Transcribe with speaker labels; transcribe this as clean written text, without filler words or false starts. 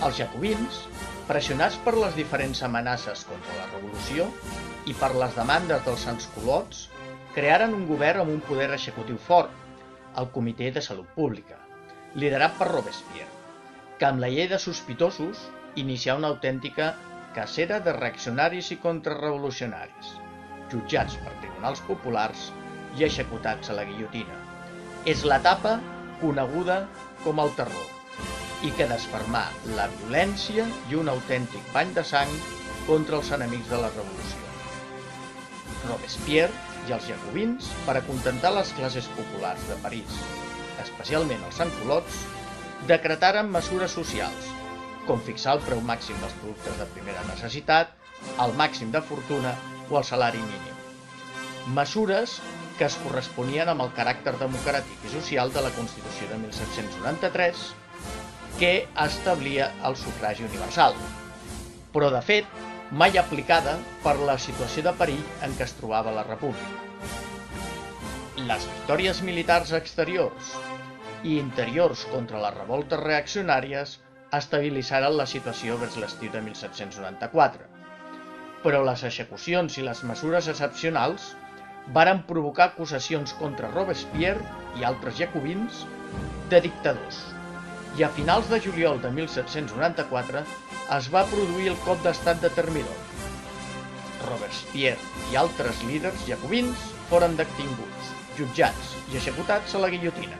Speaker 1: Els jacobins, pressionats per les diferents amenaces contra la revolució i per les demandes dels sansculots, crearen un govern amb un poder executiu fort, el Comitè de Salut Pública, liderat per Robespierre, que amb la llei de sospitosos inicià una autèntica cacera de reaccionaris i contrarrevolucionaris, jutjats per tribunals populars i executats a la guillotina. És l'etapa coneguda com el terror i que desfermà la violència i un autèntic bany de sang contra els enemics de la revolució. Robespierre i els jacobins, per acontentar les classes populars de París, especialment els sansculots, decretaren mesures socials, com fixar el preu màxim dels productes de primera necessitat, el màxim de fortuna o el salari mínim. Mesures que es corresponien amb el caràcter democràtic i social de la Constitució de 1793, que establia el sufragi universal, però de fet mai aplicada per la situació de perill en què es trobava la República. Les victòries militars exteriors i interiors contra les revoltes reaccionàries estabilitzaren la situació vers l'estiu de 1794, però les execucions i les mesures excepcionals varen provocar acusacions contra Robespierre i altres jacobins de dictadors, i a finals de juliol de 1794 es va produir el cop d'estat de Thermidor. Robespierre i altres líders jacobins foren detinguts, jutjats i executats a la guillotina.